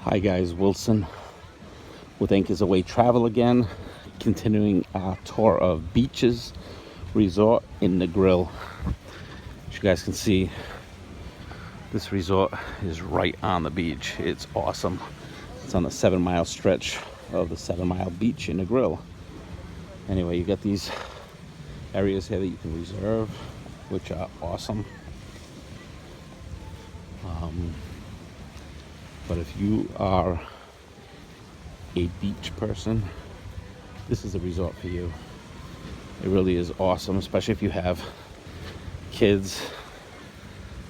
Hi guys, Wilson with Anchors Away Travel again, continuing our tour of beaches resort in Negril. As you guys can see, this resort is right on the beach. It's awesome. It's on the 7-mile stretch of the 7-mile beach in Negril. Anyway, you got these areas here that you can reserve, which are awesome. But if you are a beach person, this is a resort for you. It really is awesome, especially if you have kids.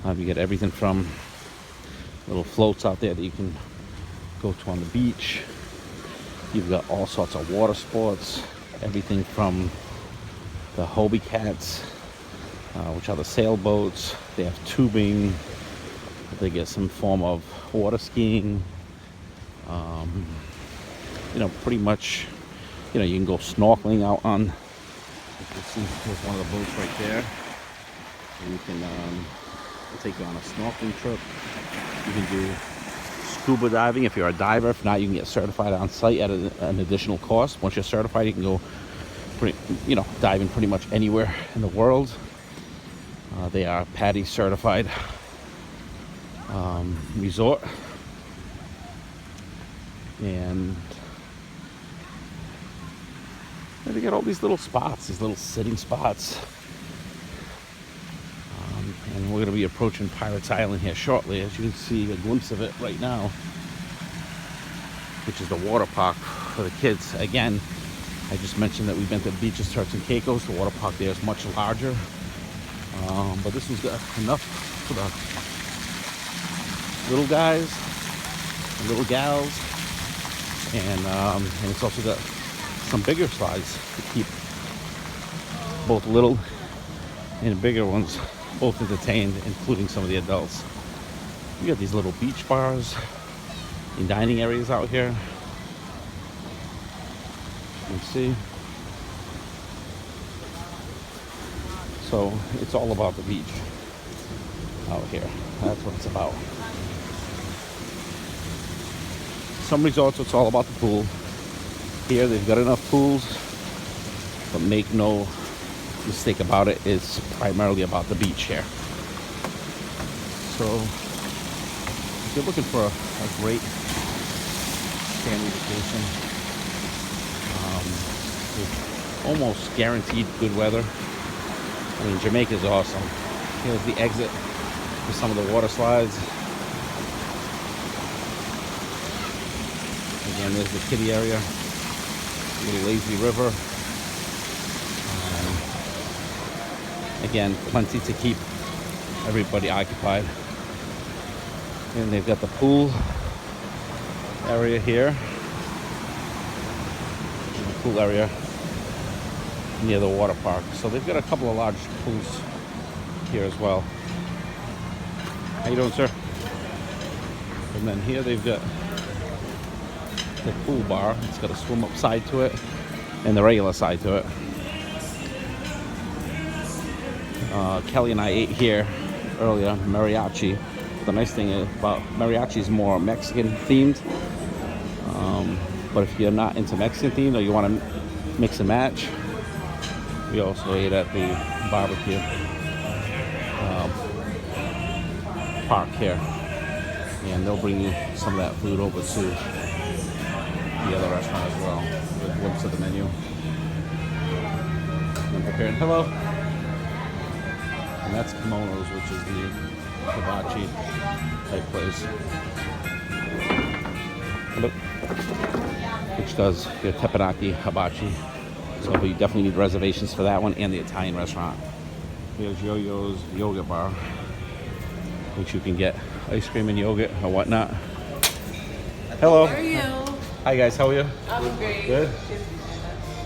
You get everything from little floats out there that you can go to on the beach. You've got all sorts of water sports, everything from the Hobie Cats, which are the sailboats. They have tubing. They get some form of water skiing. Pretty much, you can go snorkeling out on. You can see there's one of the boats right there. And you can take you on a snorkeling trip. You can do scuba diving if you're a diver. If not, you can get certified on site at an additional cost. Once you're certified, you can go diving pretty much anywhere in the world. They are PADI certified resort, and they got all these little spots, these little sitting spots. And we're going to be approaching Pirates Island here shortly. As you can see a glimpse of it right now, which is the water park for the kids. Again, I just mentioned that we've been to beaches, Turks and Caicos. The water park there is much larger, but this one's got enough for the little guys and little gals, and it's also got some bigger slides to keep both little and bigger ones both entertained, including some of the adults. You got these little beach bars and dining areas out here. You can see. So it's all about the beach out here. That's what it's about. Some resorts, it's all about the pool. Here, they've got enough pools, but make no mistake about it, it's primarily about the beach here. So, if you're looking for a great family vacation, with almost guaranteed good weather, I mean, Jamaica is awesome. Here's the exit for some of the water slides. Again, there's the kiddie area, little lazy river. Again, plenty to keep everybody occupied. And they've got the pool area here. The pool area near the water park. So they've got a couple of large pools here as well. How you doing, sir? And then here they've got the pool bar. It's got a swim up side to it and the regular side to it. Kelly and I ate here earlier, mariachi. The nice thing about mariachi is more Mexican themed. But if you're not into Mexican themed or you want to mix and match, we also ate at the barbecue park here. And they'll bring you some of that food over to the other restaurant as well. With a glimpse of the menu. And preparing. Hello. And that's Kimonos, which is the hibachi type place. Hello. Which does your teppanyaki hibachi. So you definitely need reservations for that one and the Italian restaurant. Here's Yo-Yo's Yogurt Bar, which you can get ice cream and yogurt or whatnot. Hello. How are you? Hi guys, how are you? I'm great. Good.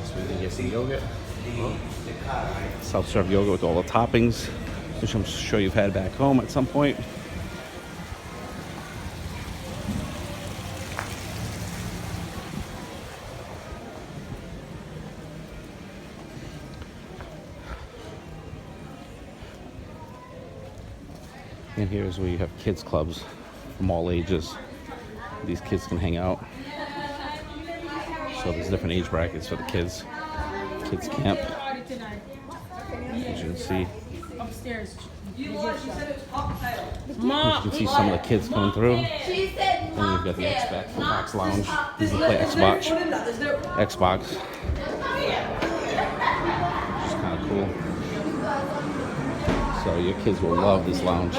So we can get some yogurt. Self-serve yogurt with all the toppings, which I'm sure you've had back home at some point. And here's where you have kids clubs from all ages. These kids can hang out. So there's different age brackets for the kids. Kids camp. As you can see. Upstairs. You can see some of the kids coming through. And you've got the Xbox Lounge. You can play Xbox. Which is kind of cool. So your kids will love this lounge.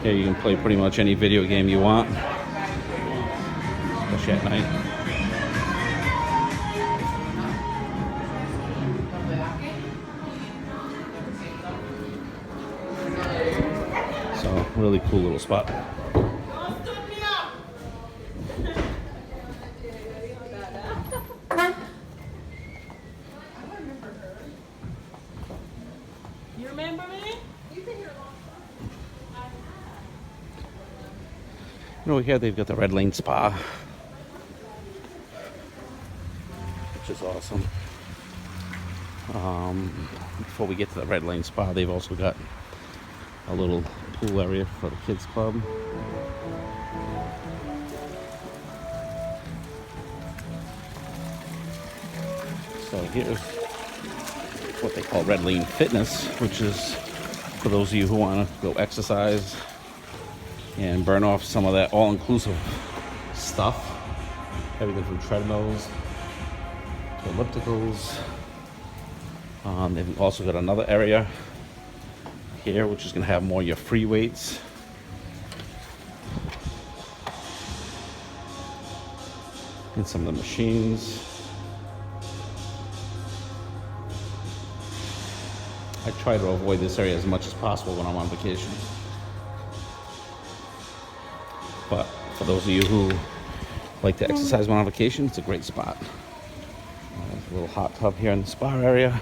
Here you can play pretty much any video game you want, especially at night. So really cool little spot. You remember me? And over here they've got the Red Lane Spa, which is awesome. Before we get to the Red Lane Spa, they've also got a little pool area for the kids club. So here's what they call Red Lane Fitness, which is for those of you who want to go exercise and burn off some of that all-inclusive stuff. Everything from treadmills to ellipticals. They've also got another area here, which is going to have more of your free weights. And some of the machines. I try to avoid this area as much as possible when I'm on vacation. But for those of you who like to exercise when on vacation, it's a great spot. There's a little hot tub here in the spa area.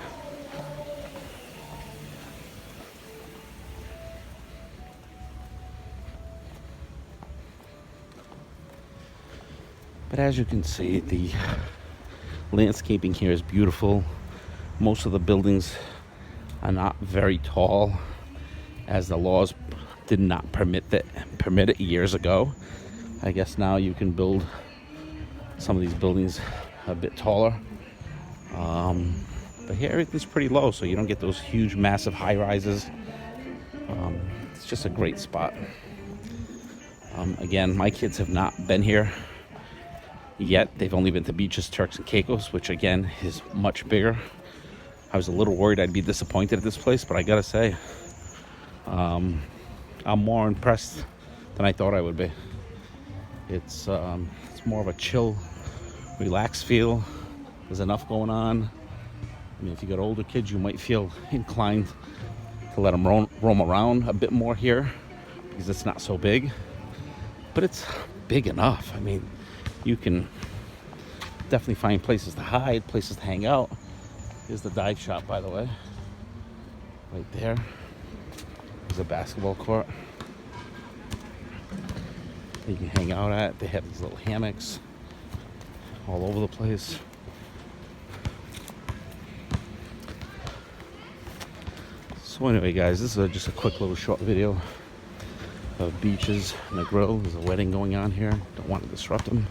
But as you can see, the landscaping here is beautiful. Most of the buildings are not very tall, as the laws did not permit it years ago. I guess now you can build some of these buildings a bit taller. But here everything's pretty low, so you don't get those huge, massive high rises. It's just a great spot. Again, my kids have not been here yet. They've only been to Beaches, Turks and Caicos, which again is much bigger. I was a little worried I'd be disappointed at this place, but I gotta say, I'm more impressed than I thought I would be. It's more of a chill, relaxed feel. There's enough going on. I mean, if you got older kids, you might feel inclined to let them roam around a bit more here because it's not so big, but it's big enough. I mean, you can definitely find places to hide, places to hang out. Here's the dive shop, by the way, right there. There's a basketball court you can hang out at. They have these little hammocks all over the place. So anyway, guys, this is just a quick little short video of Beaches Negril. There's a wedding going on here. Don't want to disrupt them.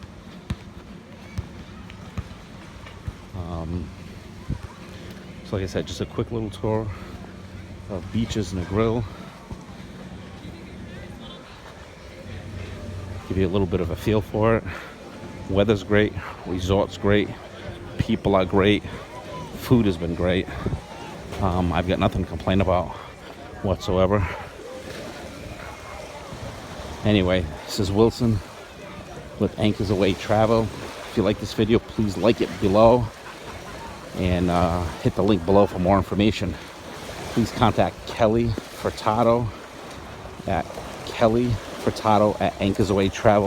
So like I said, just a quick little tour of Beaches Negril. Give you a little bit of a feel for it. Weather's great, resort's great, people are great, food has been great. I've got nothing to complain about whatsoever. Anyway, this is Wilson with Anchors Away Travel. If you like this video, please like it below and hit the link below for more information. Please contact Kelly Furtado at Anchors Away Travel.